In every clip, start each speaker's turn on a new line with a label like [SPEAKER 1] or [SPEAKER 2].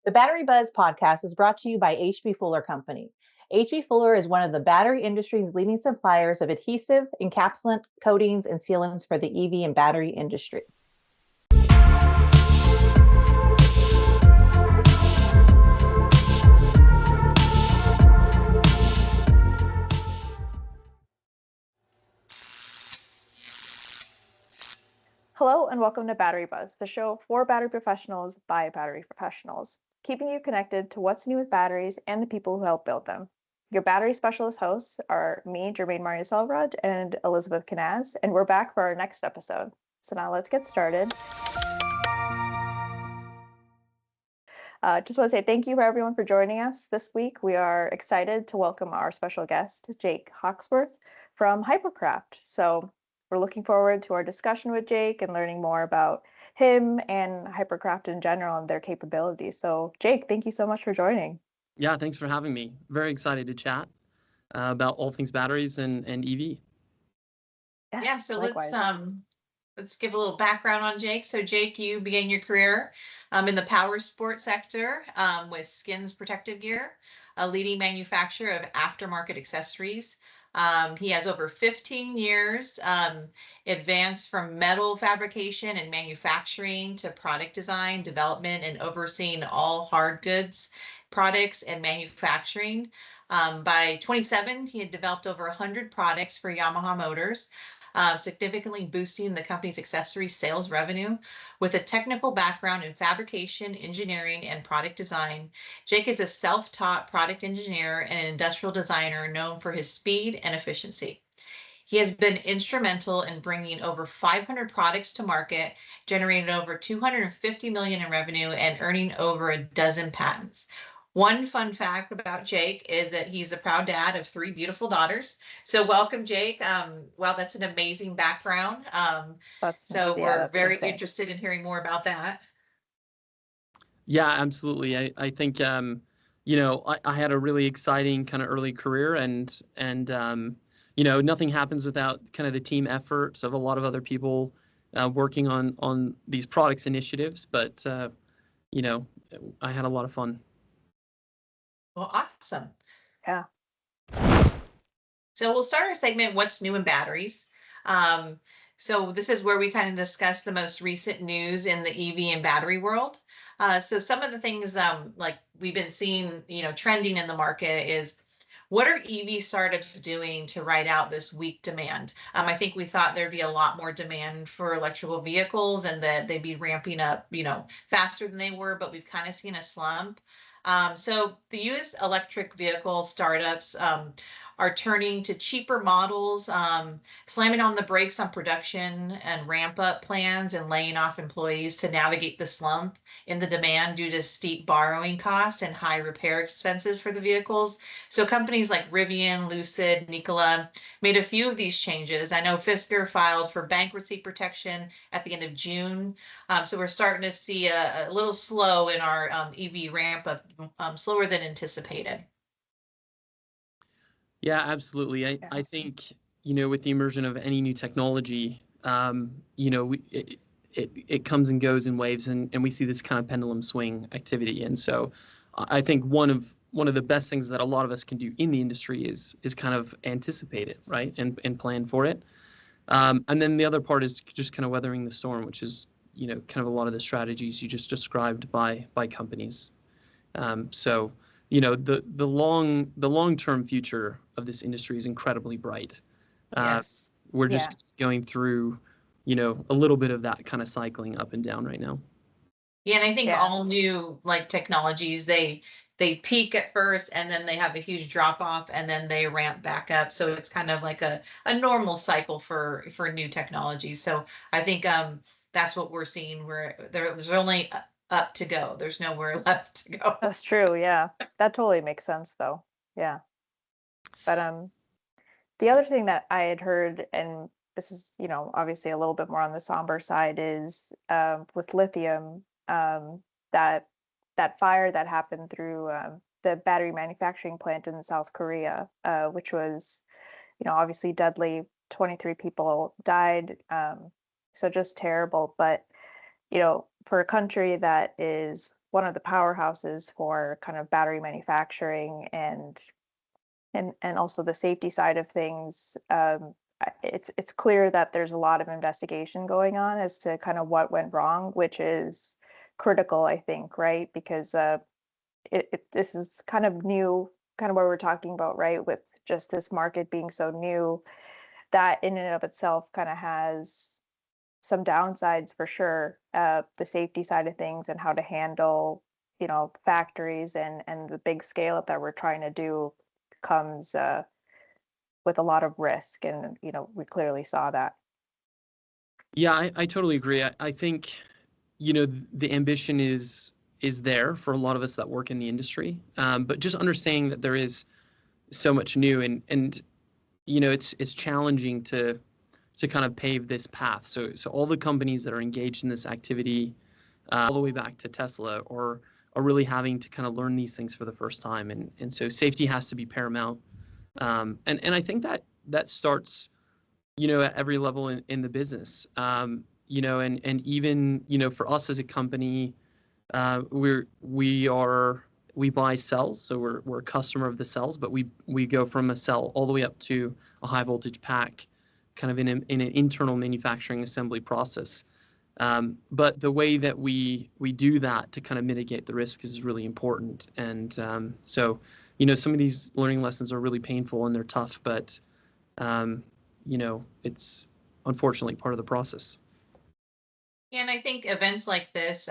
[SPEAKER 1] The Battery Buzz podcast is brought to you by H.B. Fuller Company. H.B. Fuller is one of the battery industry's leading suppliers of adhesive, encapsulant, coatings, and sealants for the EV and battery industry.
[SPEAKER 2] Hello and welcome to Battery Buzz, the show for battery professionals by battery professionals, keeping you connected to what's new with batteries and the people who help build them. Your battery specialist hosts are me, Jermaine Maria-Selrod, and Elizabeth Canaz, and we're back for our next episode. So now let's get started. Just want to say thank you for everyone for joining us this week. We are excited to welcome our special guest, Jake Hawksworth from Hypercraft. So we're looking forward to our discussion with Jake and learning more about him and Hypercraft in general and their capabilities. So Jake, thank you so much for joining.
[SPEAKER 3] Yeah, thanks for having me. Very excited to chat about all things batteries and EV.
[SPEAKER 4] Yeah, so
[SPEAKER 2] likewise.
[SPEAKER 4] let's give a little background on Jake. So Jake, you began your career in the power sports sector with Skins Protective Gear, a leading manufacturer of aftermarket accessories. He has over 15 years advanced from metal fabrication and manufacturing to product design, development, and overseeing all hard goods, products, and manufacturing. By 27, he had developed over 100 products for Yamaha Motors, significantly boosting the company's accessory sales revenue. With a technical background in fabrication, engineering, and product design, Jake is a self-taught product engineer and an industrial designer known for his speed and efficiency. He has been instrumental in bringing over 500 products to market, generating over $250 million in revenue, and earning over a dozen patents. One fun fact about Jake is that he's a proud dad of 3 beautiful daughters. So welcome, Jake. Wow, that's an amazing background. We're very interested in hearing more about that.
[SPEAKER 3] Yeah, absolutely. I think, I had a really exciting kind of early career and nothing happens without kind of the team efforts of a lot of other people working on these products initiatives. But, I had a lot of fun.
[SPEAKER 4] Well, awesome.
[SPEAKER 2] Yeah.
[SPEAKER 4] So we'll start our segment, What's New in Batteries? So this is where we kind of discuss the most recent news in the EV and battery world. So some of the things like we've been seeing, trending in the market is, what are EV startups doing to ride out this weak demand? I think we thought there'd be a lot more demand for electrical vehicles and that they'd be ramping up, faster than they were, but we've kind of seen a slump. So the U.S. electric vehicle startups are turning to cheaper models, slamming on the brakes on production and ramp up plans and laying off employees to navigate the slump in the demand due to steep borrowing costs and high repair expenses for the vehicles. So companies like Rivian, Lucid, Nikola made a few of these changes. I know Fisker filed for bankruptcy protection at the end of June. So we're starting to see a little slow in our EV ramp up, slower than anticipated.
[SPEAKER 3] Yeah, absolutely. I think, with the immersion of any new technology, it comes and goes in waves, and we see this kind of pendulum swing activity. And so I think one of the best things that a lot of us can do in the industry is kind of anticipate it, right, and plan for it. And then the other part is just kind of weathering the storm, which is, kind of a lot of the strategies you just described by companies. So the long-term future of this industry is incredibly bright.
[SPEAKER 4] Yes.
[SPEAKER 3] We're just going through, a little bit of that kind of cycling up and down right now.
[SPEAKER 4] Yeah, and I think all new technologies, they peak at first and then they have a huge drop off and then they ramp back up. So it's kind of like a normal cycle for new technologies. So I think that's what we're seeing, where there's only up to go. There's nowhere left to go.
[SPEAKER 2] That's true. Yeah, that totally makes sense, though. Yeah, but the other thing that I had heard, and this is obviously a little bit more on the somber side, is with lithium, that fire that happened through the battery manufacturing plant in South Korea, which was obviously deadly. 23 people died. So just terrible. But for a country that is one of the powerhouses for kind of battery manufacturing and also the safety side of things. It's clear that there's a lot of investigation going on as to kind of what went wrong, which is critical, I think, right? Because this is kind of new, kind of what we're talking about, right? With just this market being so new, that in and of itself kind of has some downsides for sure. The safety side of things and how to handle, factories and the big scale up that we're trying to do comes with a lot of risk, and we clearly saw that.
[SPEAKER 3] Yeah, I totally agree. I think, the ambition is there for a lot of us that work in the industry, but just understanding that there is so much new and it's challenging to kind of pave this path. So all the companies that are engaged in this activity, all the way back to Tesla, are really having to kind of learn these things for the first time, and so safety has to be paramount. And I think that starts, at every level in the business. And even, for us as a company, we buy cells, so we're a customer of the cells, but we go from a cell all the way up to a high voltage pack, kind of in an internal manufacturing assembly process. But the way that we do that to kind of mitigate the risk is really important. And so, some of these learning lessons are really painful and they're tough, but it's unfortunately part of the process.
[SPEAKER 4] And I think events like this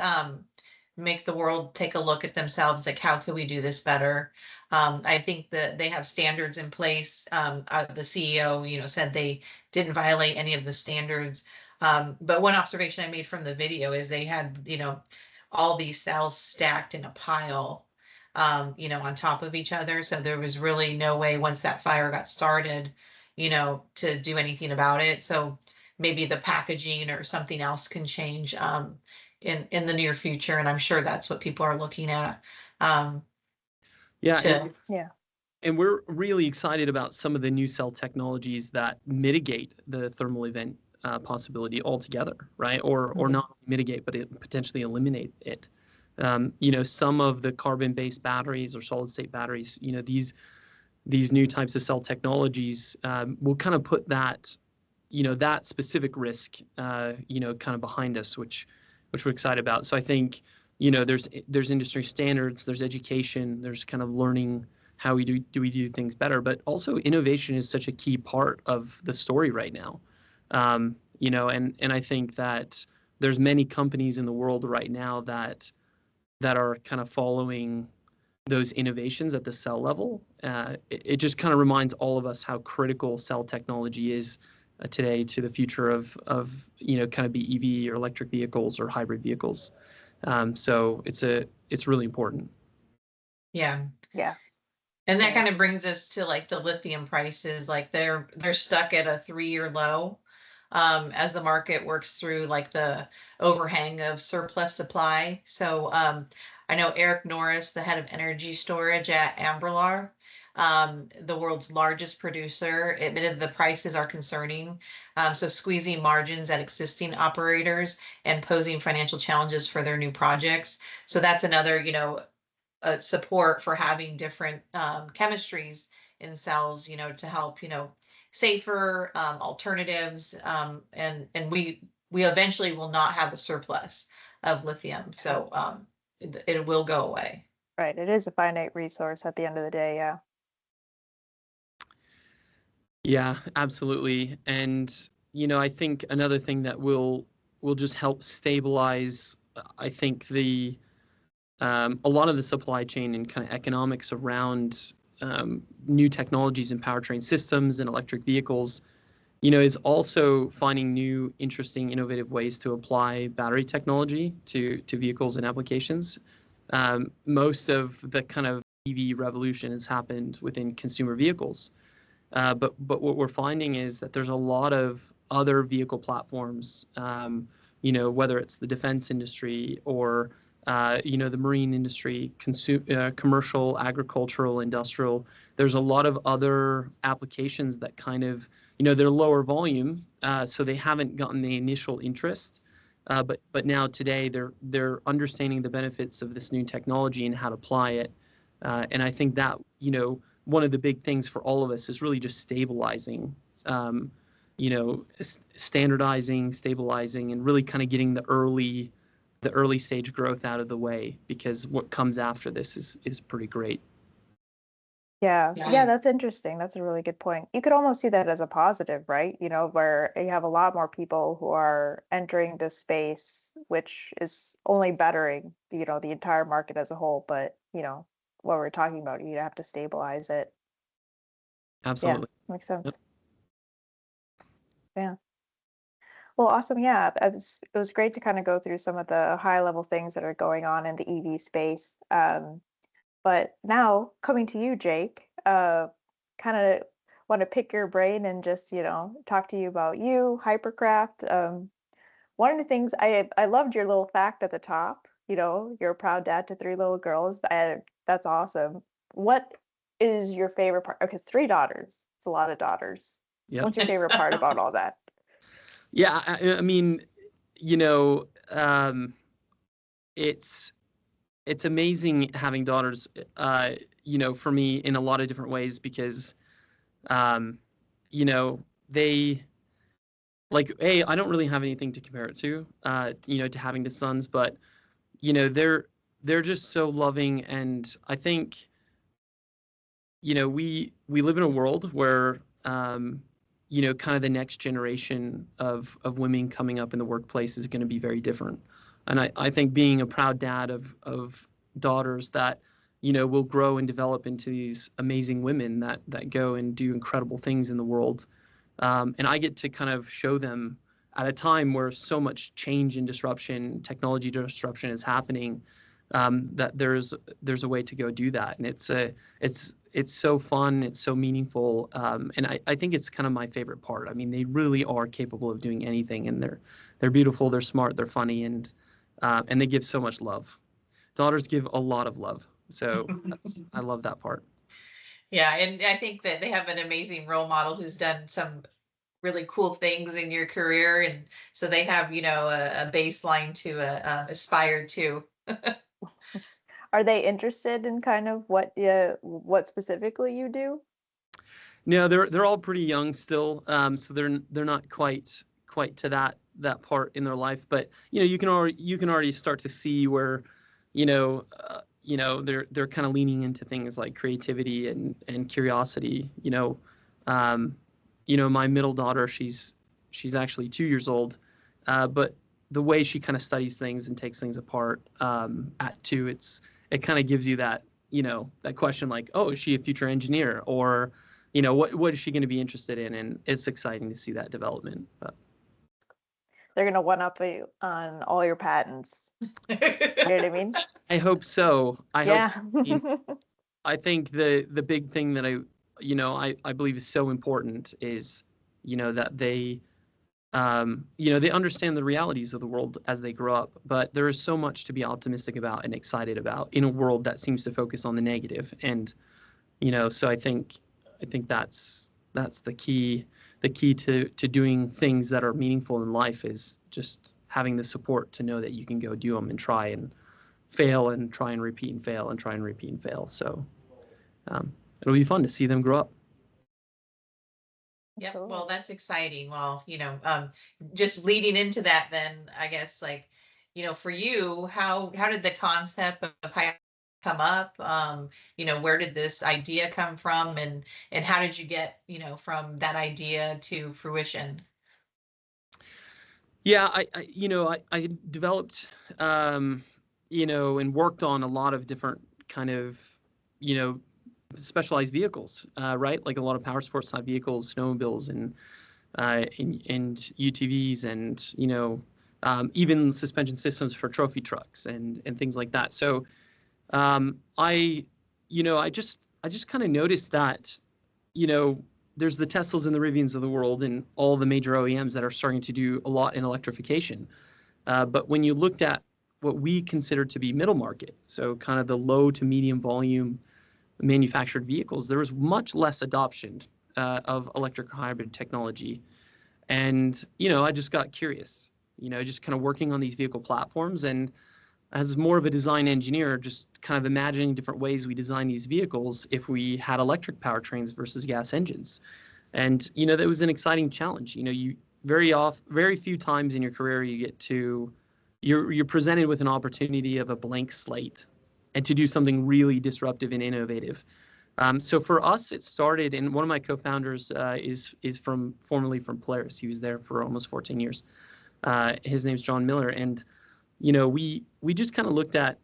[SPEAKER 4] make the world take a look at themselves, like how could we do this better? I think that they have standards in place. The CEO, said they didn't violate any of the standards. But one observation I made from the video is they had, all these cells stacked in a pile, on top of each other. So there was really no way once that fire got started, to do anything about it. So maybe the packaging or something else can change in the near future. And I'm sure that's what people are looking at.
[SPEAKER 3] Yeah.
[SPEAKER 2] Yeah.
[SPEAKER 3] And we're really excited about some of the new cell technologies that mitigate the thermal event possibility altogether, right? Or not mitigate, but potentially eliminate it. Some of the carbon-based batteries or solid-state batteries, these new types of cell technologies will kind of put that, that specific risk, kind of behind us, which we're excited about. So I think, there's industry standards, there's education, there's kind of learning how we do things better, but also innovation is such a key part of the story right now. And I think that there's many companies in the world right now that are kind of following those innovations at the cell level. It just kind of reminds all of us how critical cell technology is today to the future of kind of BEV or electric vehicles or hybrid vehicles. So it's really important.
[SPEAKER 4] Yeah.
[SPEAKER 2] Yeah.
[SPEAKER 4] And that kind of brings us to like the lithium prices, like they're stuck at a 3-year low. As the market works through like the overhang of surplus supply. So I know Eric Norris, the head of energy storage at Amberlar, the world's largest producer, admitted the prices are concerning. So squeezing margins at existing operators and posing financial challenges for their new projects. So that's another, support for having different chemistries in cells, to help, safer alternatives, and we eventually will not have a surplus of lithium, so it will go away.
[SPEAKER 2] Right, it is a finite resource at the end of the day.
[SPEAKER 3] Yeah, absolutely. And I think another thing that will just help stabilize, I think a lot of the supply chain and kind of economics around new technologies in powertrain systems and electric vehicles, is also finding new, interesting, innovative ways to apply battery technology to vehicles and applications. Most of the kind of EV revolution has happened within consumer vehicles. But what we're finding is that there's a lot of other vehicle platforms, whether it's the defense industry or the marine industry, commercial, agricultural, industrial. There's a lot of other applications that kind of, they're lower volume, so they haven't gotten the initial interest. but now today they're understanding the benefits of this new technology and how to apply it. And I think that, one of the big things for all of us is really just stabilizing, standardizing, stabilizing, and really kind of getting the early stage growth out of the way, because what comes after this is pretty great.
[SPEAKER 2] Yeah, that's interesting. That's a really good point. You could almost see that as a positive, right? Where you have a lot more people who are entering this space, which is only bettering, the entire market as a whole. But, what we're talking about, you have to stabilize it.
[SPEAKER 3] Absolutely.
[SPEAKER 2] Yeah, makes sense.
[SPEAKER 3] Yep.
[SPEAKER 2] Yeah. Well, awesome. Yeah, it was great to kind of go through some of the high level things that are going on in the EV space. But now coming to you, Jake, kind of want to pick your brain and just, talk to you about you, Hypercraft. One of the things I loved your little fact at the top, you're a proud dad to 3 little girls. That's awesome. What is your favorite part? Okay, 3 daughters. It's a lot of daughters.
[SPEAKER 3] Yep.
[SPEAKER 2] What's your favorite part about all that?
[SPEAKER 3] Yeah, I mean, it's amazing having daughters, for me in a lot of different ways, because, they, like, I don't really have anything to compare it to, to having the sons, but, they're just so loving. And I think, we live in a world where, kind of the next generation of women coming up in the workplace is going to be very different. And I think being a proud dad of daughters that, will grow and develop into these amazing women that go and do incredible things in the world. And I get to kind of show them at a time where so much change and disruption, technology disruption is happening, that there's a way to go do that. And it's so fun, it's so meaningful, and I think it's kind of my favorite part. I mean, they really are capable of doing anything, and they're beautiful, they're smart, they're funny, and they give so much love. Daughters give a lot of love, so I love that part.
[SPEAKER 4] Yeah, and I think that they have an amazing role model who's done some really cool things in your career, and so they have, a baseline to aspire to.
[SPEAKER 2] Are they interested in kind of what specifically you do?
[SPEAKER 3] No, they're all pretty young still, so they're not quite to that part in their life. But you can already start to see where, they're kind of leaning into things like creativity and curiosity. My middle daughter, she's actually 2 years old, but the way she kind of studies things and takes things apart, at 2, it kind of gives you that, that question like, oh, is she a future engineer? Or, what is she going to be interested in? And it's exciting to see that development. But
[SPEAKER 2] they're going to one-up you on all your patents. You know what I mean?
[SPEAKER 3] I hope so.
[SPEAKER 2] Yeah.
[SPEAKER 3] Hope so. I think the big thing that I believe is so important is, that they, they understand the realities of the world as they grow up, but there is so much to be optimistic about and excited about in a world that seems to focus on the negative. And, so I think that's the key to doing things that are meaningful in life, is just having the support to know that you can go do them and try and fail and try and repeat and fail and try and repeat and fail. So, it'll be fun to see them grow up.
[SPEAKER 4] Yeah, well, that's exciting. Well, just leading into that, then I guess, like, for you, how did the concept of high come up? Where did this idea come from, and how did you get, from that idea to fruition?
[SPEAKER 3] Yeah, I developed, and worked on a lot of different kind of, specialized vehicles, right? Like a lot of power sports type vehicles, snowmobiles, and UTVs, and even suspension systems for trophy trucks and things like that. So I just kind of noticed that, there's the Teslas and the Rivians of the world and all the major OEMs that are starting to do a lot in electrification. But when you looked at what we considered to be middle market, so kind of the low to medium volume manufactured vehicles, there was much less adoption of electric hybrid technology. And, I just got curious, just kind of working on these vehicle platforms, and as more of a design engineer, just kind of imagining different ways we design these vehicles if we had electric powertrains versus gas engines. And, that was an exciting challenge. You very few times in your career you get to, you're presented with an opportunity of a blank slate and to do something really disruptive and innovative. So for us, it started, and one of my co-founders is formerly from Polaris. He was there for almost 14 years. His name's John Miller, and we just kind of looked at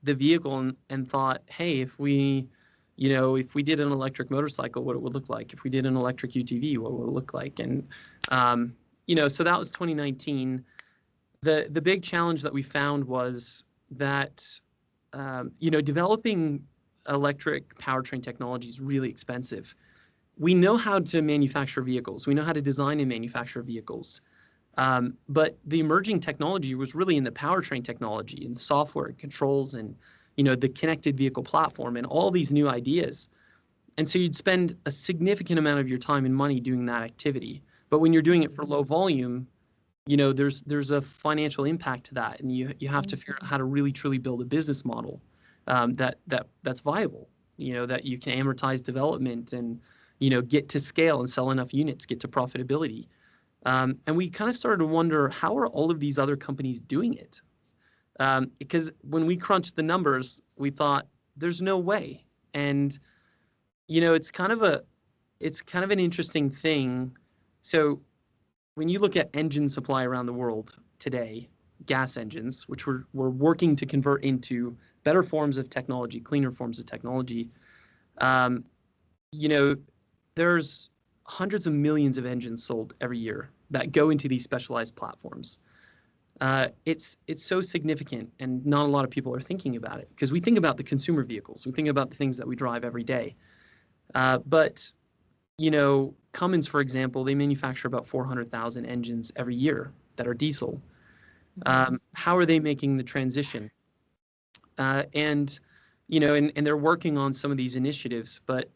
[SPEAKER 3] the vehicle and thought, hey, if we did an electric motorcycle, what it would look like. If we did an electric UTV, what would it look like? And so that was 2019. The big challenge that we found was that developing electric powertrain technology is really expensive. We know how to manufacture vehicles. We know how to design and manufacture vehicles. But the emerging technology was really in the powertrain technology and software and controls and, the connected vehicle platform and all these new ideas. And so you'd spend a significant amount of your time and money doing that activity. But when you're doing it for low volume, there's a financial impact to that. And you have to figure out how to really, truly build a business model that's viable, that you can amortize development and, get to scale and sell enough units, get to profitability. And we kind of started to wonder, how are all of these other companies doing it? Because when we crunched the numbers, we thought there's no way. And, it's kind of an interesting thing. So when you look at engine supply around the world today, gas engines, which we're working to convert into better forms of technology, cleaner forms of technology, there's hundreds of millions of engines sold every year that go into these specialized platforms. It's so significant, and not a lot of people are thinking about it, because we think about the consumer vehicles, we think about the things that we drive every day. But Cummins, for example, they manufacture about 400,000 engines every year that are diesel. How are they making the transition? And they're working on some of these initiatives, but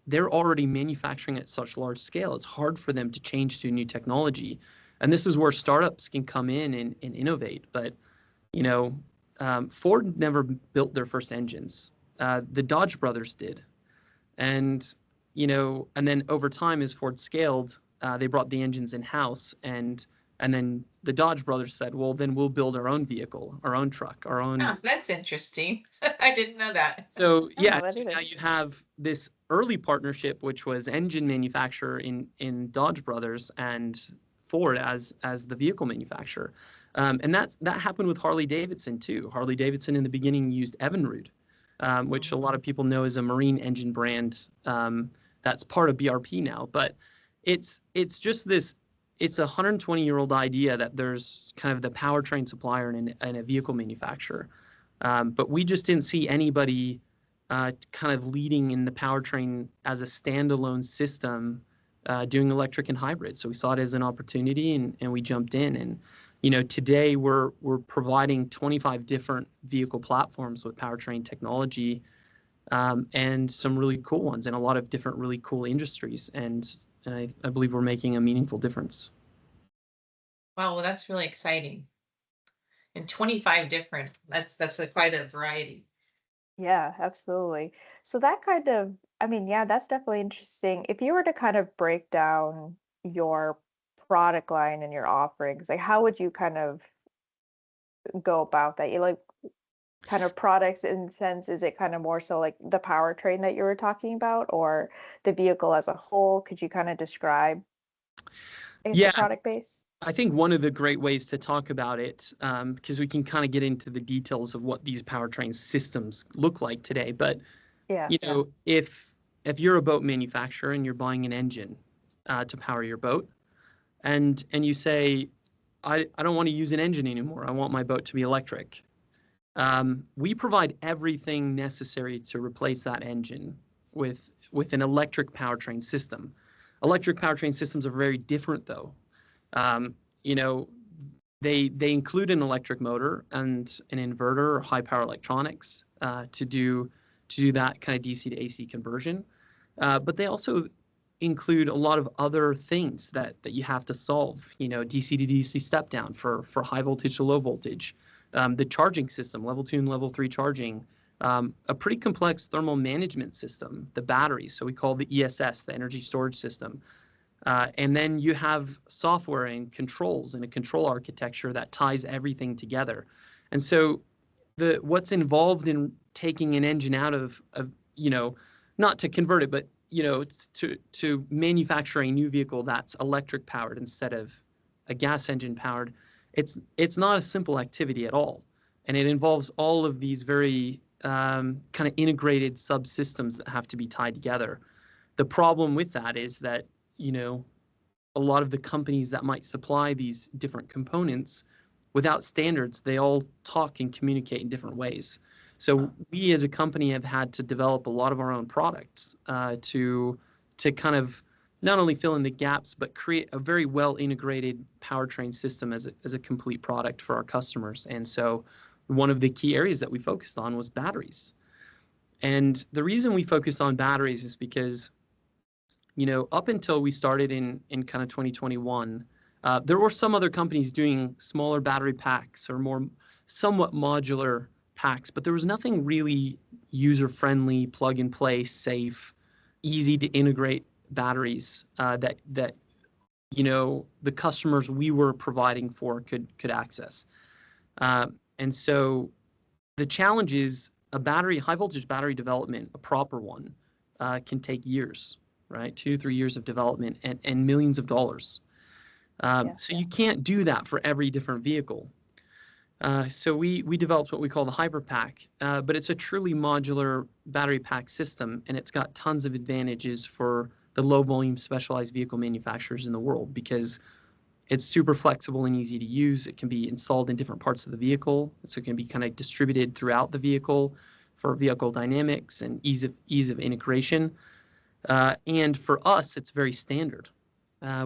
[SPEAKER 3] they're already manufacturing at such large scale. It's hard for them to change to new technology. And this is where startups can come in and innovate. But, Ford never built their first engines. The Dodge brothers did. And, and then over time, as Ford scaled, they brought the engines in-house. And then the Dodge brothers said, well, then we'll build our own vehicle, our own truck, our own.
[SPEAKER 4] Oh, that's interesting. I didn't know that.
[SPEAKER 3] So yeah, so now you have this early partnership, which was engine manufacturer in Dodge brothers and Ford as the vehicle manufacturer. And that happened with Harley Davidson too. Harley Davidson in the beginning used Evinrude, which a lot of people know as a marine engine brand that's part of BRP now. But it's just this. It's a 120-year-old idea that there's kind of the powertrain supplier and a vehicle manufacturer. But we just didn't see anybody kind of leading in the powertrain as a standalone system doing electric and hybrid. So we saw it as an opportunity and we jumped in. And, today we're providing 25 different vehicle platforms with powertrain technology and some really cool ones in a lot of different really cool industries. And I believe we're making a meaningful difference.
[SPEAKER 4] Wow, well, that's really exciting. And 25 different, that's quite a variety.
[SPEAKER 2] Yeah, absolutely. So that kind of, that's definitely interesting. If you were to kind of break down your product line and your offerings, like how would you kind of go about that? You like kind of products in the sense, is it kind of more so like the powertrain that you were talking about, or the vehicle as a whole? Could you kind of describe the product base?
[SPEAKER 3] I think one of the great ways to talk about it, because we can kind of get into the details of what these powertrain systems look like today. But if you're a boat manufacturer and you're buying an engine to power your boat, and you say, I don't want to use an engine anymore. I want my boat to be electric. We provide everything necessary to replace that engine with an electric powertrain system. Electric powertrain systems are very different, though. They include an electric motor and an inverter or high power electronics to do that kind of DC to AC conversion. But they also include a lot of other things that you have to solve. DC to DC step down for high voltage to low voltage, the charging system, level 2 and level 3 charging, a pretty complex thermal management system, the batteries. So we call the ESS, the energy storage system. And then you have software and controls and a control architecture that ties everything together. And so what's involved in taking an engine out of not to convert it, but to manufacture a new vehicle that's electric powered instead of a gas engine powered, it's not a simple activity at all. And it involves all of these very kind of integrated subsystems that have to be tied together. The problem with that is that, a lot of the companies that might supply these different components, without standards, they all talk and communicate in different ways. So we as a company have had to develop a lot of our own products to kind of not only fill in the gaps, but create a very well integrated powertrain system as a complete product for our customers. And so one of the key areas that we focused on was batteries. And the reason we focused on batteries is because, up until we started in kind of 2021, there were some other companies doing smaller battery packs or more somewhat modular packs, but there was nothing really user-friendly, plug-and-play, safe, easy to integrate batteries that the customers we were providing for could access. And so the challenge is high voltage battery development, a proper one, can take years, right? 2 to 3 years of development and millions of dollars. So you can't do that for every different vehicle. So we developed what we call the Hyperpack, but it's a truly modular battery pack system, and it's got tons of advantages for the low volume specialized vehicle manufacturers in the world because it's super flexible and easy to use. It can be installed in different parts of the vehicle, so it can be kind of distributed throughout the vehicle for vehicle dynamics and ease of integration. And for us, it's very standard.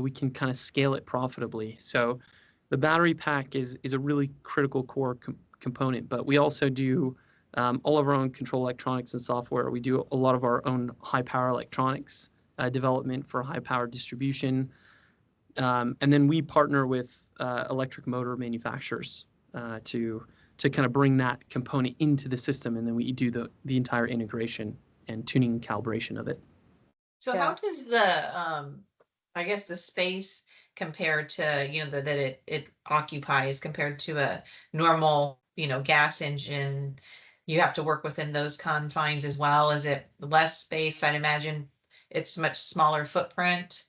[SPEAKER 3] We can kind of scale it profitably. So the battery pack is a really critical core component, but we also do all of our own control electronics and software. We do a lot of our own high power electronics development for high power distribution. And then we partner with electric motor manufacturers to kind of bring that component into the system, and then we do the entire integration and tuning and calibration of it.
[SPEAKER 4] So how does I guess the space compared to, that it occupies compared to a normal, gas engine, you have to work within those confines as well? Is it less space? I'd imagine it's much smaller footprint.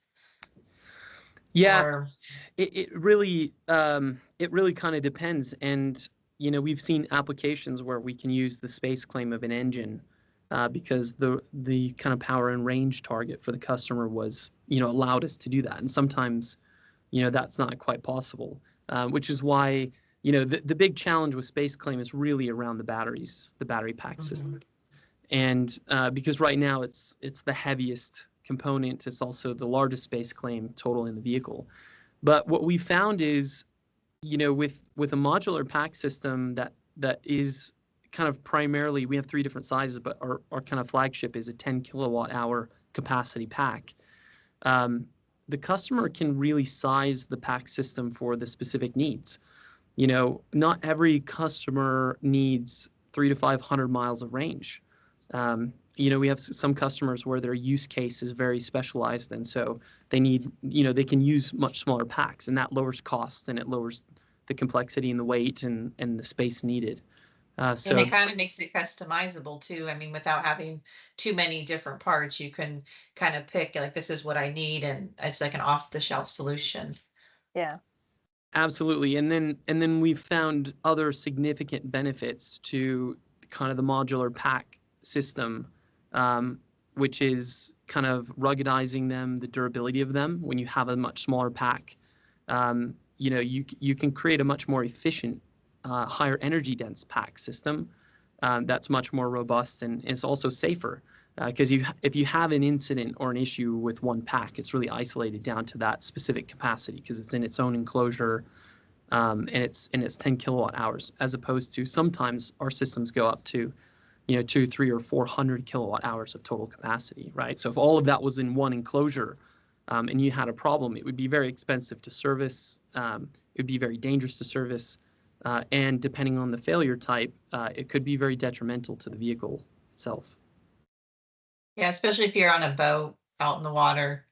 [SPEAKER 3] Yeah,
[SPEAKER 4] or...
[SPEAKER 3] it really kind of depends. And, we've seen applications where we can use the space claim of an engine because the kind of power and range target for the customer was, allowed us to do that. And sometimes, that's not quite possible, which is why, the big challenge with space claim is really around the batteries, the battery pack system. And because right now it's the heaviest component, it's also the largest space claim total in the vehicle. But what we found is, with a modular pack system that is kind of primarily, we have 3 different sizes, but our kind of flagship is a 10 kilowatt hour capacity pack. The customer can really size the pack system for the specific needs. Not every customer needs 300 to 500 miles of range. We have some customers where their use case is very specialized, and so they need, they can use much smaller packs, and that lowers cost and it lowers the complexity and the weight and the space needed.
[SPEAKER 4] And it kind of makes it customizable too. I mean, without having too many different parts, you can kind of pick like, this is what I need, and it's like an off-the-shelf solution.
[SPEAKER 2] Yeah.
[SPEAKER 3] Absolutely. And then we've found other significant benefits to kind of the modular pack system, which is kind of ruggedizing them, the durability of them. When you have a much smaller pack, you can create a much more efficient, higher energy dense pack system that's much more robust and is also safer. Because if you have an incident or an issue with one pack, it's really isolated down to that specific capacity because it's in its own enclosure, and it's 10 kilowatt hours, as opposed to sometimes our systems go up to, 2, 3, or 400 kilowatt hours of total capacity, right? So if all of that was in one enclosure, and you had a problem, it would be very expensive to service. It would be very dangerous to service. And depending on the failure type, it could be very detrimental to the vehicle itself.
[SPEAKER 4] Yeah, especially if you're on a boat out in the water,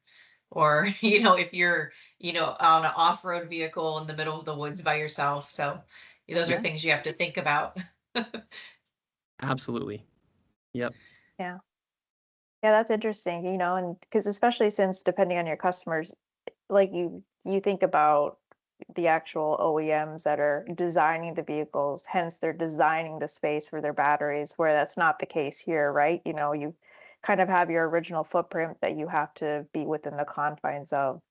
[SPEAKER 4] or, if you're, on an off-road vehicle in the middle of the woods by yourself. So those are
[SPEAKER 3] Yeah.
[SPEAKER 4] things you have to think about.
[SPEAKER 3] Absolutely. Yep.
[SPEAKER 2] Yeah. Yeah, that's interesting, and because especially since depending on your customers, like you think about the actual OEMs that are designing the vehicles, hence they're designing the space for their batteries, where that's not the case here, right? You kind of have your original footprint that you have to be within the confines of,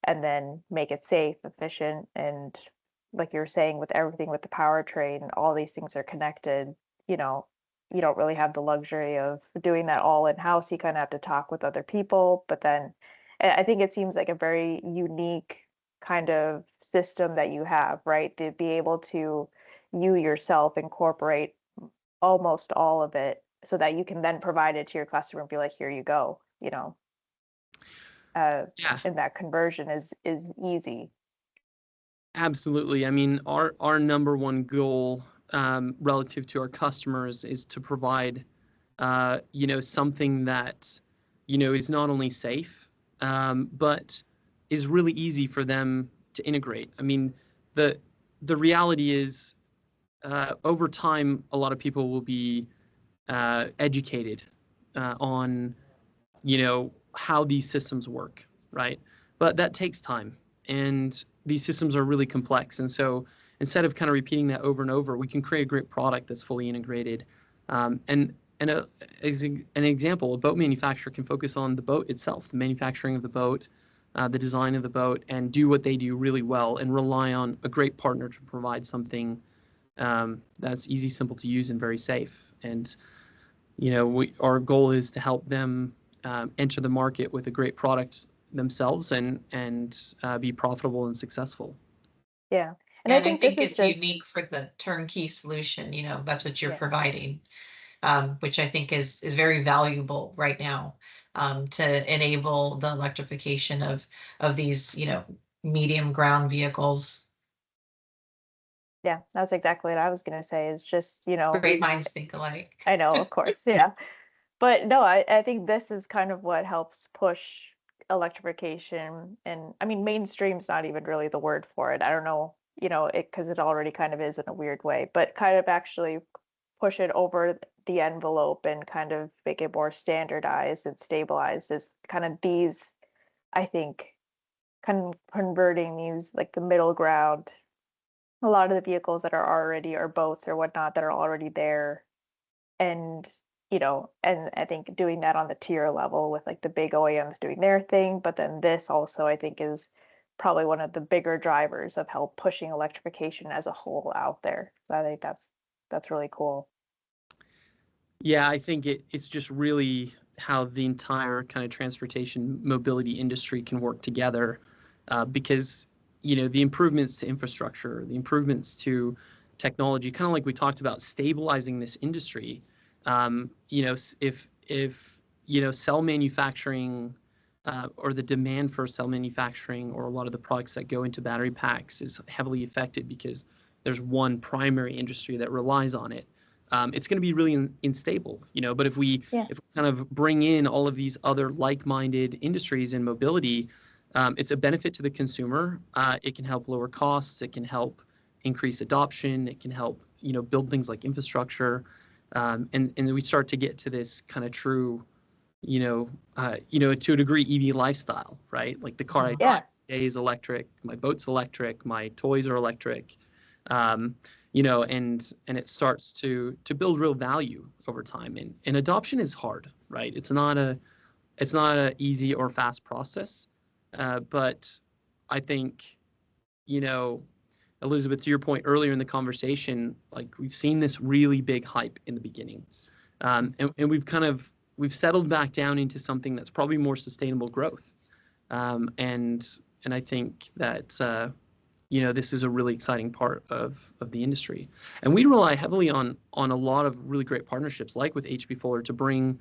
[SPEAKER 2] and then make it safe, efficient, and like you're saying, with everything with the powertrain, all these things are connected, you know, you don't really have the luxury of doing that all in-house. You kind of have to talk with other people, but then I think it seems like a very unique kind of system that you have, right? To be able to you yourself incorporate almost all of it so that you can then provide it to your customer and be like, here you go,
[SPEAKER 3] Yeah,
[SPEAKER 2] and that conversion is easy.
[SPEAKER 3] absolutely. I mean, our number one goal relative to our customers is to provide, something that, is not only safe, but is really easy for them to integrate. I mean, the reality is, over time, a lot of people will be educated on, how these systems work, right? But that takes time, and these systems are really complex. And so instead of kind of repeating that over and over, we can create a great product that's fully integrated. As an example, a boat manufacturer can focus on the boat itself, the manufacturing of the boat, the design of the boat, and do what they do really well, and rely on a great partner to provide something that's easy, simple to use, and very safe. And our goal is to help them enter the market with a great product themselves, and be profitable and successful.
[SPEAKER 2] Yeah. And I
[SPEAKER 4] And I
[SPEAKER 2] think this
[SPEAKER 4] think
[SPEAKER 2] is
[SPEAKER 4] it's
[SPEAKER 2] just,
[SPEAKER 4] unique for the turnkey solution, that's what you're
[SPEAKER 2] yeah,
[SPEAKER 4] providing, which I think is very valuable right now, to enable the electrification of these, medium ground vehicles.
[SPEAKER 2] yeah, that's exactly what I was going to say, is just,
[SPEAKER 4] Great minds think alike.
[SPEAKER 2] I know, of course, yeah. But no, I think this is kind of what helps push electrification. And I mean, mainstream's not even really the word for it. I don't know, because it already kind of is in a weird way, but kind of actually push it over the envelope and kind of make it more standardized and stabilized is kind of these, I think, converting these like the middle ground. A lot of the vehicles that are already, or boats or whatnot, that are already there, and and I think doing that on the tier level with like the big OEMs doing their thing, but then this also I think is probably one of the bigger drivers of help pushing electrification as a whole out there. So I think that's really cool.
[SPEAKER 3] Yeah, I think it's just really how the entire kind of transportation mobility industry can work together, because the improvements to infrastructure, the improvements to technology, kind of like we talked about, stabilizing this industry. If cell manufacturing, or the demand for cell manufacturing, or a lot of the products that go into battery packs, is heavily affected because there's one primary industry that relies on it, it's going to be really unstable. But if we kind of bring in all of these other like-minded industries in mobility, it's a benefit to the consumer. It can help lower costs. It can help increase adoption. It can help build things like infrastructure. And we start to get to this kind of true, to a degree, EV lifestyle, right? Like the car I drive today is electric, my boat's electric, my toys are electric, and it starts to build real value over time. And adoption is hard, right? It's not a easy or fast process, but I think, Elizabeth, to your point earlier in the conversation, like we've seen this really big hype in the beginning, and we've settled back down into something that's probably more sustainable growth, and I think that this is a really exciting part of the industry. And we rely heavily on a lot of really great partnerships, like with H.B. Fuller, to bring,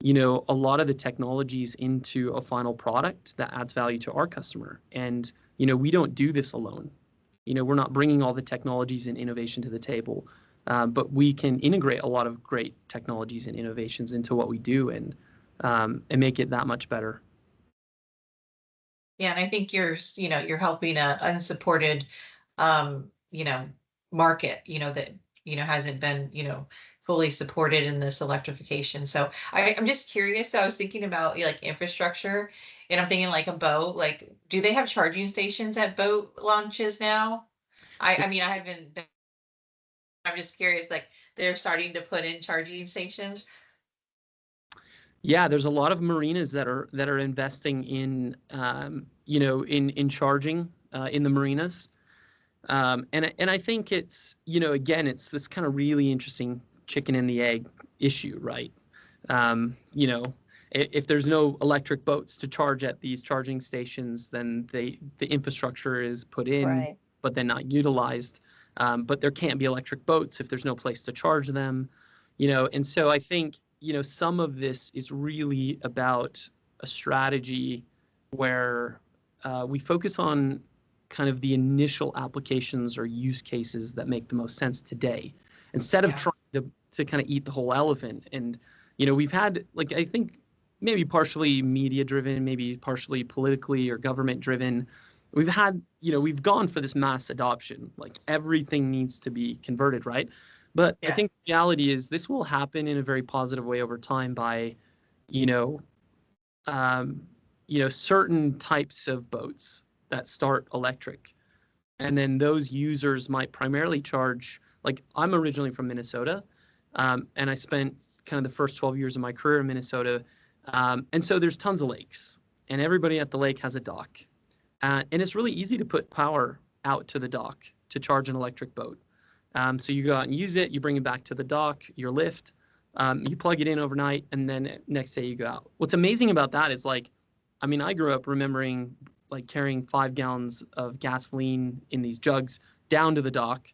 [SPEAKER 3] a lot of the technologies into a final product that adds value to our customer. And, we don't do this alone. We're not bringing all the technologies and innovation to the table, but we can integrate a lot of great technologies and innovations into what we do and make it that much better.
[SPEAKER 4] Yeah, and I think you're helping a unsupported, market, that, hasn't been, fully supported in this electrification. So I'm just curious. So I was thinking about like infrastructure, and I'm thinking like a boat. Like, do they have charging stations at boat launches now? I mean, I haven't been, I'm just curious, like they're starting to put in charging stations.
[SPEAKER 3] Yeah, there's a lot of marinas that are investing in in charging in the marinas, and I think it's again it's this kind of really interesting chicken and the egg issue, right? If there's no electric boats to charge at these charging stations, then the infrastructure is put in,
[SPEAKER 2] Right.
[SPEAKER 3] but then not utilized. But there can't be electric boats if there's no place to charge them, and so I think some of this is really about a strategy where we focus on kind of the initial applications or use cases that make the most sense today, instead of trying to kind of eat the whole elephant. And we've had, like, I think maybe partially media driven, maybe partially politically or government driven, we've had we've gone for this mass adoption, like everything needs to be converted, right? But I think the reality is this will happen in a very positive way over time by, certain types of boats that start electric. And then those users might primarily charge, like I'm originally from Minnesota, and I spent kind of the first 12 years of my career in Minnesota. And so there's tons of lakes, and everybody at the lake has a dock. And it's really easy to put power out to the dock to charge an electric boat. So you go out and use it, you bring it back to the dock, your lift, you plug it in overnight, and then next day you go out. What's amazing about that is I grew up remembering like carrying 5 gallons of gasoline in these jugs down to the dock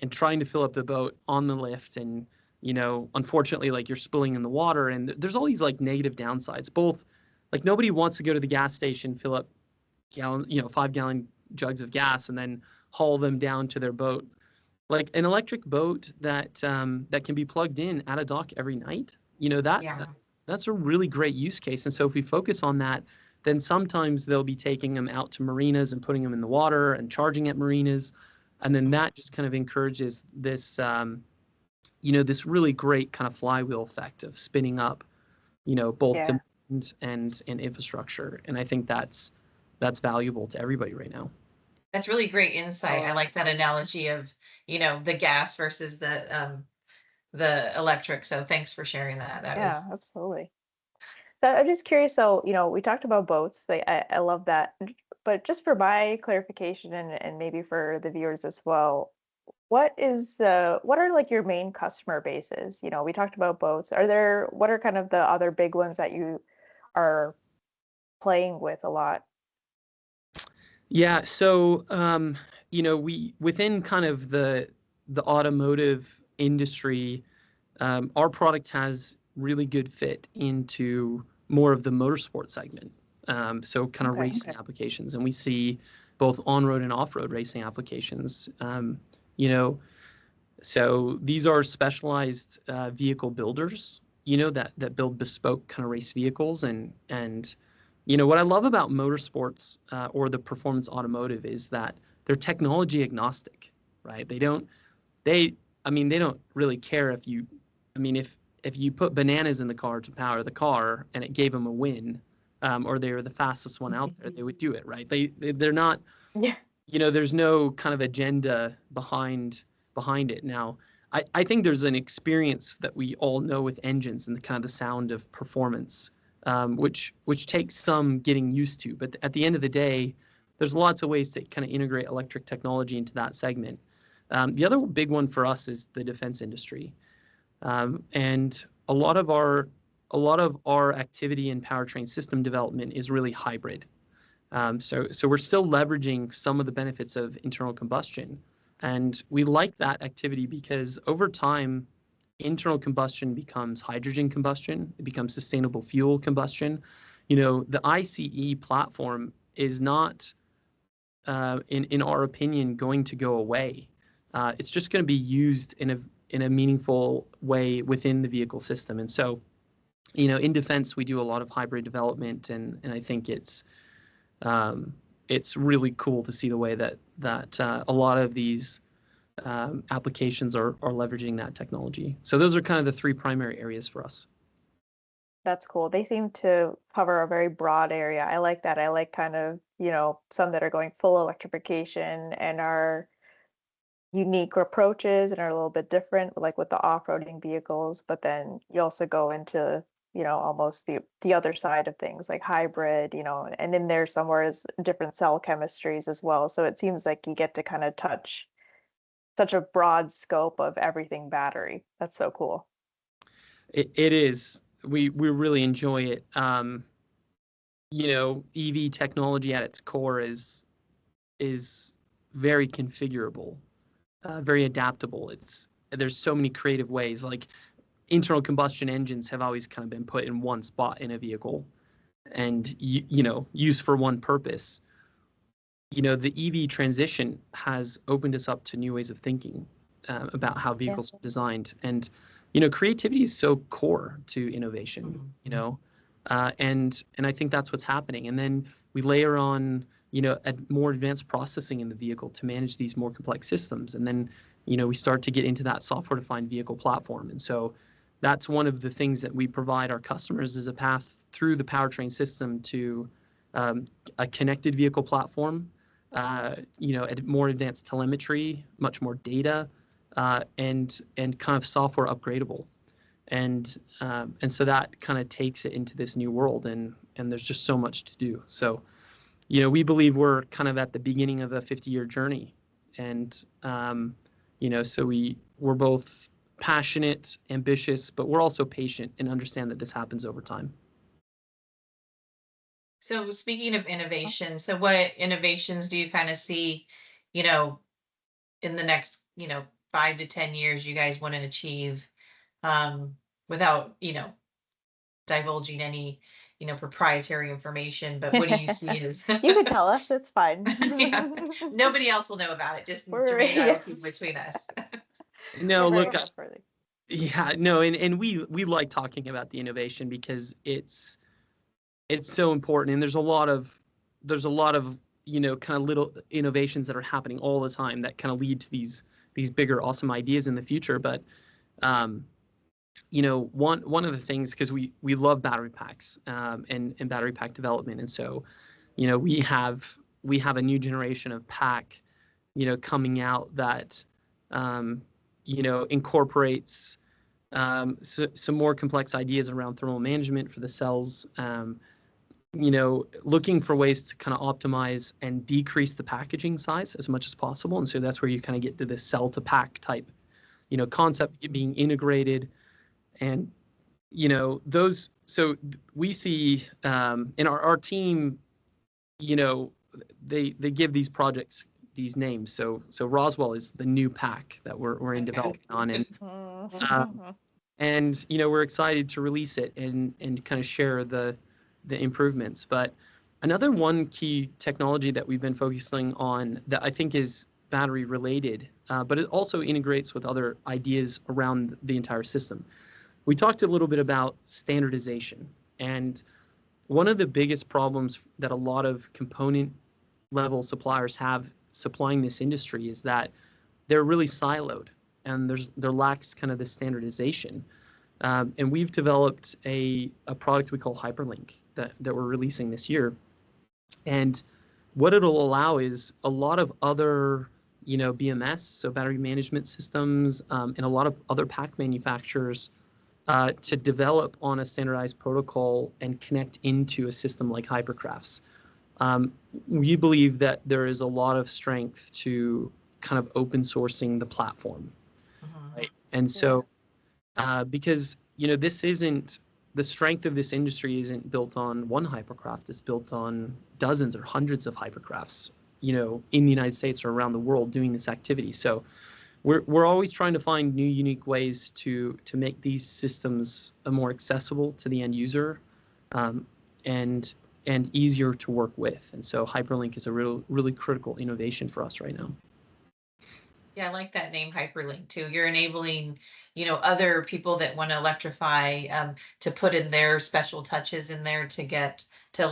[SPEAKER 3] and trying to fill up the boat on the lift. And, unfortunately, like you're spilling in the water, and there's all these like negative downsides, both like nobody wants to go to the gas station, fill up 5-gallon jugs of gas and then haul them down to their boat. Like an electric boat that can be plugged in at a dock every night, that's a really great use case. And so if we focus on that, then sometimes they'll be taking them out to marinas and putting them in the water and charging at marinas. And then that just kind of encourages this, this really great kind of flywheel effect of spinning up, both demand and infrastructure. And I think that's valuable to everybody right now.
[SPEAKER 4] That's really great insight. I like that analogy of, the gas versus the electric. So thanks for sharing that.
[SPEAKER 2] Absolutely. So I'm just curious. So, we talked about boats. I love that. But just for my clarification and maybe for the viewers as well, what are like your main customer bases? We talked about boats. What are kind of the other big ones that you are playing with a lot?
[SPEAKER 3] Yeah, so we within kind of the automotive industry, our product has really good fit into more of the motorsport segment. So kind of racing applications, and we see both on-road and off-road racing applications. So these are specialized vehicle builders, that build bespoke kind of race vehicles, and what I love about motorsports or the performance automotive is that they're technology agnostic, right? They don't really care if you put bananas in the car to power the car and it gave them a win, or they were the fastest one out there, they would do it, right? They're not, there's no kind of agenda behind it. Now, I think there's an experience that we all know with engines and the kind of the sound of performance, which takes some getting used to. But at the end of the day, there's lots of ways to kind of integrate electric technology into that segment. The other big one for us is the defense industry, and a lot of our activity in powertrain system development is really hybrid. So we're still leveraging some of the benefits of internal combustion. And we like that activity because over time, internal combustion becomes hydrogen combustion. It becomes sustainable fuel combustion. The ICE platform is not, in our opinion, going to go away. It's just going to be used in a meaningful way within the vehicle system. And so, in defense, we do a lot of hybrid development, and I think it's really cool to see the way that a lot of these applications are leveraging that technology. So those are kind of the three primary areas for us.
[SPEAKER 2] That's cool. They seem to cover a very broad area. I like that. I like kind of, some that are going full electrification and are unique approaches and are a little bit different, like with the off-roading vehicles. But then you also go into, almost the other side of things like hybrid, and in there somewhere is different cell chemistries as well. So it seems like you get to kind of touch such a broad scope of everything battery. That's so cool.
[SPEAKER 3] It is. We really enjoy it. EV technology at its core is very configurable, very adaptable. There's so many creative ways. Like internal combustion engines have always kind of been put in one spot in a vehicle, and used for one purpose. The EV transition has opened us up to new ways of thinking about how vehicles are designed, and creativity is so core to innovation. And I think that's what's happening. And then we layer on a more advanced processing in the vehicle to manage these more complex systems, and then we start to get into that software-defined vehicle platform. And so that's one of the things that we provide our customers is a path through the powertrain system to a connected vehicle platform. More advanced telemetry, much more data, and kind of software upgradable, and so that kind of takes it into this new world, and there's just so much to do. So, we believe we're kind of at the beginning of a 50-year journey, and so we're both passionate, ambitious, but we're also patient and understand that this happens over time.
[SPEAKER 4] So speaking of innovation, so what innovations do you kind of see, in the next, 5 to 10 years you guys want to achieve, without, divulging any, proprietary information, but what do you see as
[SPEAKER 2] You can tell us, it's fine.
[SPEAKER 4] Yeah, nobody else will know about it, just Jermaine and I will keep between us.
[SPEAKER 3] No, look, and we like talking about the innovation because it's so important, and there's a lot of kind of little innovations that are happening all the time that kind of lead to these bigger awesome ideas in the future. But one of the things, because we love battery packs and battery pack development, and so we have a new generation of pack coming out that incorporates some more complex ideas around thermal management for the cells. Looking for ways to kind of optimize and decrease the packaging size as much as possible. And so that's where you kind of get to this cell to pack type, concept being integrated. And, those, so we see in our team, they give these projects these names. So Roswell is the new pack that we're in development on. And, we're excited to release it and kind of share the improvements. But another one key technology that we've been focusing on that I think is battery related, but it also integrates with other ideas around the entire system. We talked a little bit about standardization, and one of the biggest problems that a lot of component level suppliers have supplying this industry is that they're really siloed, and there lacks kind of the standardization. And we've developed a product we call Hyperlink that we're releasing this year. And what it'll allow is a lot of other, BMS, so battery management systems, and a lot of other pack manufacturers to develop on a standardized protocol and connect into a system like Hypercraft's. We believe that there is a lot of strength to kind of open sourcing the platform. Right? And so, because, this isn't the strength of this industry isn't built on one hypercraft. It's built on dozens or hundreds of hypercrafts, in the United States or around the world doing this activity. So we're always trying to find new, unique ways to make these systems more accessible to the end user, and easier to work with. And so Hyperlink is a really critical innovation for us right now.
[SPEAKER 4] Yeah, I like that name, Hyperlink, too. You're enabling, other people that want to electrify, to put in their special touches in there to get to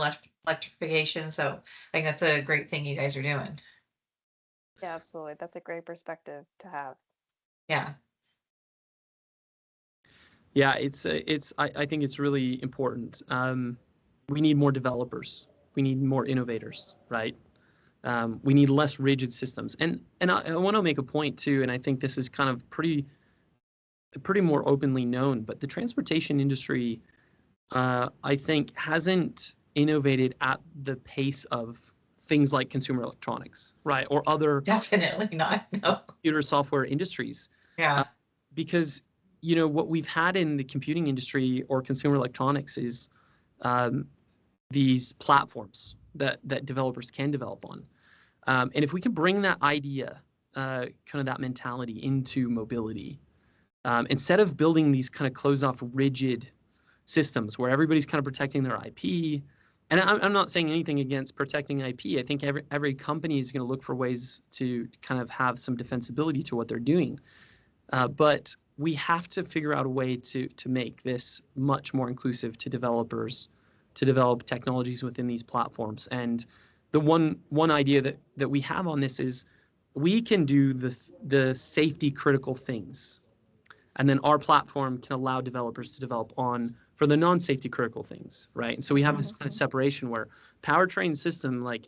[SPEAKER 4] electrification. So I think that's a great thing you guys are doing.
[SPEAKER 2] Yeah, absolutely. That's a great perspective to have.
[SPEAKER 4] Yeah.
[SPEAKER 3] Yeah, I think it's really important. We need more developers. We need more innovators, right? We need less rigid systems. And I want to make a point too, and I think this is kind of pretty more openly known, but the transportation industry, I think, hasn't innovated at the pace of things like consumer electronics, right? Or other
[SPEAKER 4] Definitely not. No.
[SPEAKER 3] computer software industries.
[SPEAKER 4] Yeah.
[SPEAKER 3] Because, what we've had in the computing industry or consumer electronics is these platforms that developers can develop on. And if we can bring that idea, kind of that mentality into mobility, instead of building these kind of closed off rigid systems where everybody's kind of protecting their IP, and I'm not saying anything against protecting IP. I think every company is going to look for ways to kind of have some defensibility to what they're doing. But we have to figure out a way to make this much more inclusive to developers, to develop technologies within these platforms. And the one idea that we have on this is we can do the safety critical things, and then our platform can allow developers to develop on for the non-safety critical things, right? And so we have this kind of separation where powertrain system, like,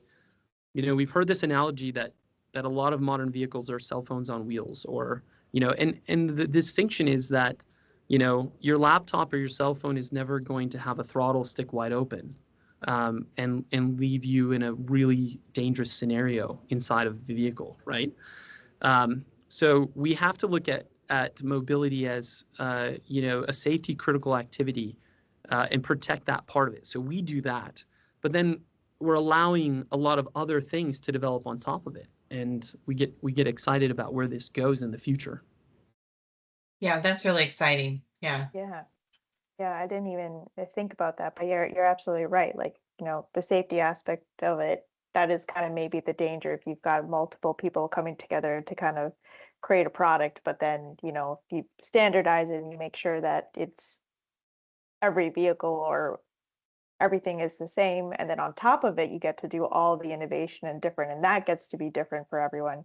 [SPEAKER 3] we've heard this analogy that a lot of modern vehicles are cell phones on wheels, or, and the distinction is that, your laptop or your cell phone is never going to have a throttle stick wide open, and leave you in a really dangerous scenario inside of the vehicle, right? So we have to look at mobility as, a safety critical activity, and protect that part of it. So we do that, but then we're allowing a lot of other things to develop on top of it. And we get excited about where this goes in the future.
[SPEAKER 4] Yeah, that's really exciting. Yeah.
[SPEAKER 2] Yeah. Yeah, I didn't even think about that, but you're absolutely right. Like, the safety aspect of it, that is kind of maybe the danger if you've got multiple people coming together to kind of create a product, but then, if you standardize it and you make sure that it's every vehicle or everything is the same, and then on top of it, you get to do all the innovation and different, and that gets to be different for everyone.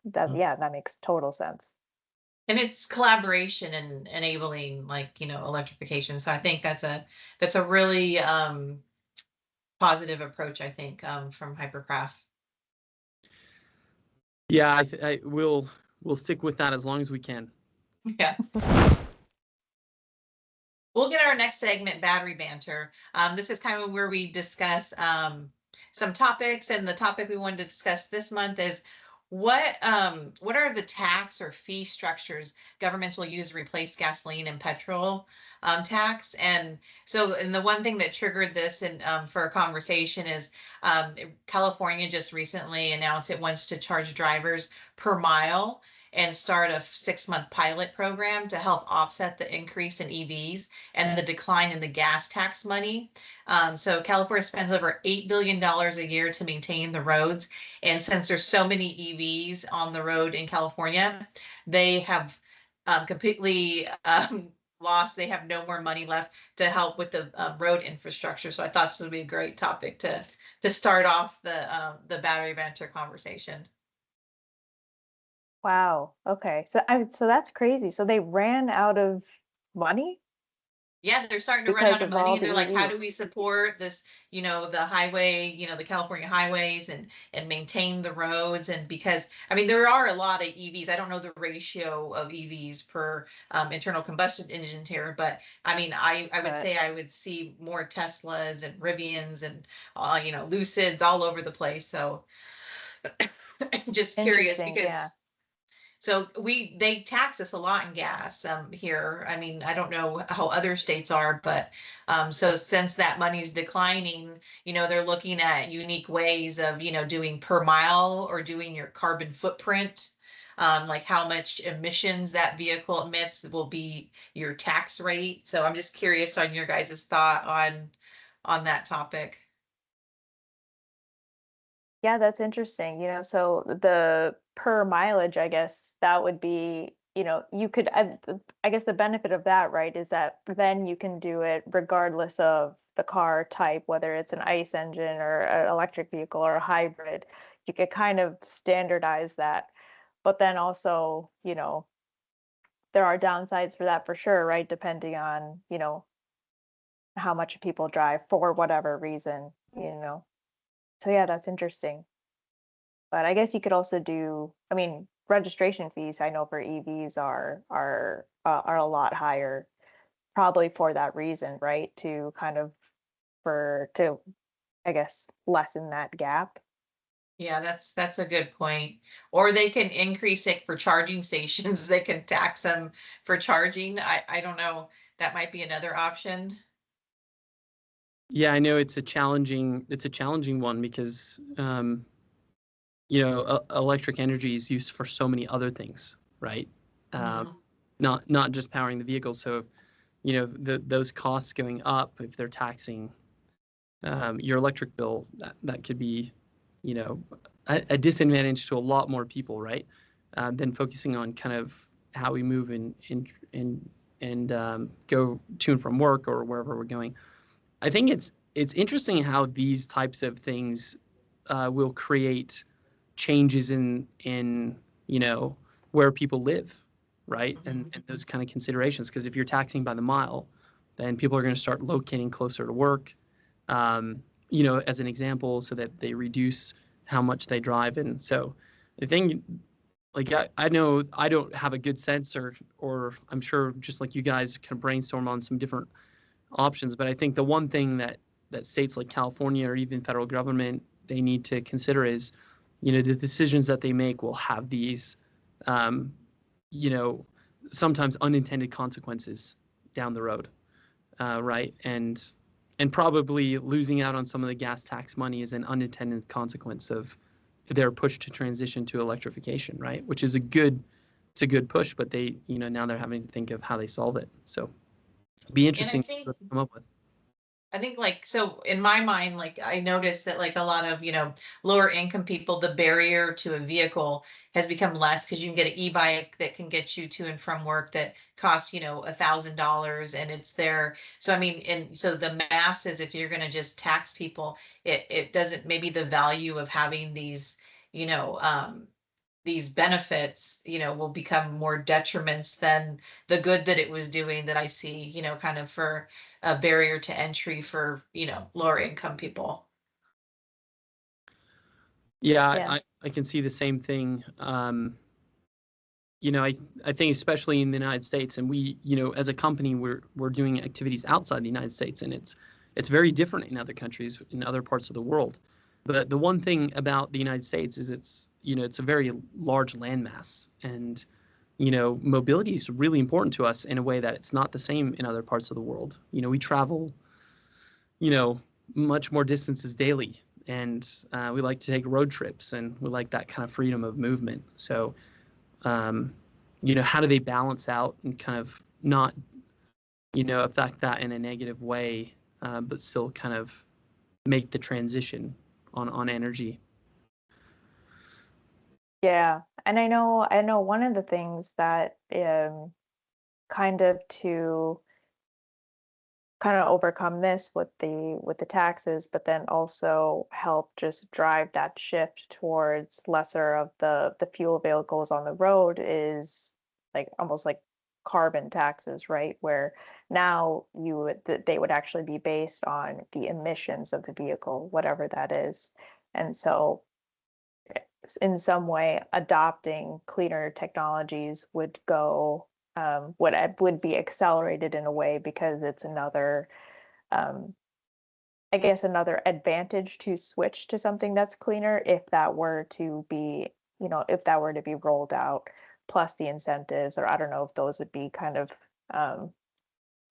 [SPEAKER 2] That makes total sense.
[SPEAKER 4] And it's collaboration and enabling, like, electrification. So I think that's a really positive approach, I think, from Hypercraft.
[SPEAKER 3] Yeah, we'll stick with that as long as we can.
[SPEAKER 4] Yeah. We'll get our next segment, Battery Banter. This is kind of where we discuss some topics, and the topic we wanted to discuss this month is what are the tax or fee structures governments will use to replace gasoline and petrol tax? And the one thing that triggered this and for a conversation is California just recently announced it wants to charge drivers per mile and start a 6-month pilot program to help offset the increase in EVs and the decline in the gas tax money. So California spends over $8 billion a year to maintain the roads. And since there's so many EVs on the road in California, they have completely lost. They have no more money left to help with the road infrastructure. So I thought this would be a great topic to start off the Battery Banter conversation.
[SPEAKER 2] Wow. Okay. So that's crazy. So they ran out of money?
[SPEAKER 4] Yeah, they're starting to run
[SPEAKER 2] Because
[SPEAKER 4] out of
[SPEAKER 2] of all
[SPEAKER 4] money. And
[SPEAKER 2] the
[SPEAKER 4] they're like, how do
[SPEAKER 2] EVs.
[SPEAKER 4] we support this, the highway, the California highways and maintain the roads? And because, I mean, there are a lot of EVs. I don't know the ratio of EVs per internal combustion engine here, but I mean, I would say I would see more Teslas and Rivians and, Lucids all over the place. So just curious
[SPEAKER 2] Interesting,
[SPEAKER 4] because
[SPEAKER 2] yeah.
[SPEAKER 4] So they tax us a lot in gas here. I mean, I don't know how other states are, but so since that money's declining, they're looking at unique ways of, doing per mile or doing your carbon footprint. Like how much emissions that vehicle emits will be your tax rate. So I'm just curious on your guys' thought on that topic.
[SPEAKER 2] Yeah, that's interesting. So the per mileage, I guess that would be, you could, I guess the benefit of that, right, is that then you can do it regardless of the car type, whether it's an ICE engine or an electric vehicle or a hybrid. You could kind of standardize that. But then also, there are downsides for that for sure, right? Depending on, how much people drive for whatever reason. So yeah, that's interesting. But I guess you could also do, I mean, registration fees I know for EVs are a lot higher, probably for that reason, right? To kind of to I guess lessen that gap.
[SPEAKER 4] Yeah, that's a good point. Or they can increase it for charging stations. They can tax them for charging. I don't know. That might be another option.
[SPEAKER 3] Yeah, I know it's a challenging one because electric energy is used for so many other things, right?
[SPEAKER 4] Mhm.
[SPEAKER 3] Not just powering the vehicle. So, those costs going up if they're taxing your electric bill, that could be, a disadvantage to a lot more people, right? Than focusing on kind of how we move and go to and from work or wherever we're going. I think it's interesting how these types of things will create changes in where people live, right? And those kind of considerations. Because if you're taxing by the mile, then people are going to start locating closer to work. As an example, so that they reduce how much they drive. And so the thing, like I know I don't have a good sense, or I'm sure just like you guys can brainstorm on some different options. But I think the one thing that states like California or even federal government, they need to consider is, the decisions that they make will have these, um, sometimes unintended consequences down the road, right? And probably losing out on some of the gas tax money is an unintended consequence of their push to transition to electrification, right? Which is it's a good push, but they, now they're having to think of how they solve it. So it'd be
[SPEAKER 4] And I
[SPEAKER 3] interesting to see
[SPEAKER 4] think
[SPEAKER 3] what they come up with.
[SPEAKER 4] I think like so in my mind, like I noticed that like a lot of, lower income people, the barrier to a vehicle has become less because you can get an e-bike that can get you to and from work that costs, $1,000 and it's there. So I mean, and so the masses, if you're gonna just tax people, it doesn't maybe the value of having you know, um, these benefits, will become more detriments than the good that it was doing that I see, kind of for a barrier to entry for, lower income people.
[SPEAKER 3] Yeah,
[SPEAKER 2] Yeah.
[SPEAKER 3] I can see the same thing. I think especially in the United States, and we, as a company, we're doing activities outside the United States, and it's very different in other countries, in other parts of the world. But the one thing about the United States is it's a very large landmass, and mobility is really important to us in a way that it's not the same in other parts of the world. We travel, you know, much more distances daily, and we like to take road trips, and we like that kind of freedom of movement. So um, how do they balance out and kind of not, affect that in a negative way, but still kind of make the transition on energy?
[SPEAKER 2] Yeah. And I know one of the things that kind of to kind of overcome this with the taxes, but then also help just drive that shift towards lesser of the fuel vehicles on the road is like almost like carbon taxes, right? Where now they would actually be based on the emissions of the vehicle, whatever that is. And so in some way adopting cleaner technologies would go would be accelerated in a way because it's another um, I guess another advantage to switch to something that's cleaner if that were to be if that were to be rolled out. plus the incentives, or I don't know if those would be kind of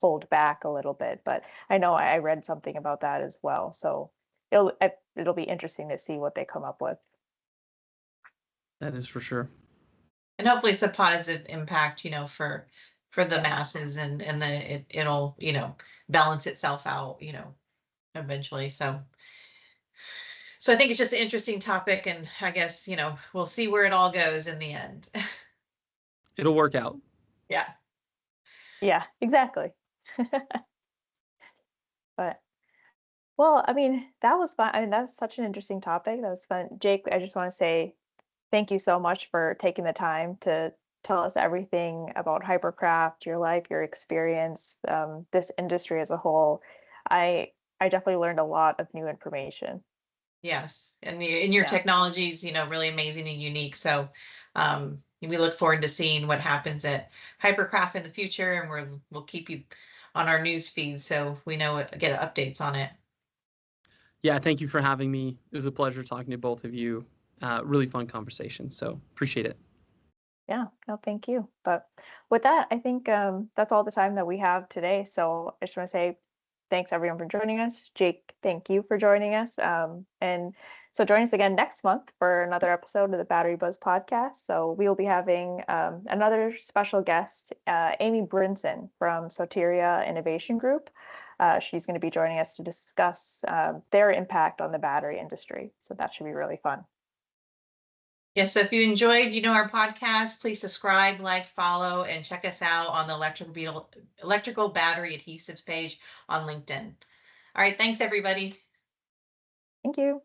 [SPEAKER 2] pulled back a little bit, but I know I read something about that as well. So it'll be interesting to see what they come up with.
[SPEAKER 3] That is for sure.
[SPEAKER 4] And hopefully it's a positive impact, for the masses, and it'll, balance itself out, eventually. So I think it's just an interesting topic, and I guess, we'll see where it all goes in the end.
[SPEAKER 3] It'll work out.
[SPEAKER 4] Yeah.
[SPEAKER 2] Yeah, exactly. But well, I mean, that was fun. I mean, that's such an interesting topic. That was fun. Jake, I just want to say thank you so much for taking the time to tell us everything about Hypercraft, your life, your experience, this industry as a whole. I definitely learned a lot of new information.
[SPEAKER 4] Yes. And your
[SPEAKER 2] Yeah.
[SPEAKER 4] technology is, really amazing and unique. So we look forward to seeing what happens at Hypercraft in the future, and we'll keep you on our news feed so we know get updates on it.
[SPEAKER 3] Yeah, thank you for having me. It was a pleasure talking to both of you. Really fun conversation. So appreciate it.
[SPEAKER 2] Yeah, no, thank you. But with that, I think that's all the time that we have today. So I just want to say thanks everyone for joining us. Jake, thank you for joining us. And so join us again next month for another episode of the Battery Buzz podcast. So we'll be having another special guest, Amy Brinson from Soteria Innovation Group. She's going to be joining us to discuss their impact on the battery industry. So that should be really fun.
[SPEAKER 4] Yeah, so if you enjoyed, our podcast, please subscribe, like, follow, and check us out on the electrical battery adhesives page on LinkedIn. All right, thanks everybody.
[SPEAKER 2] Thank you.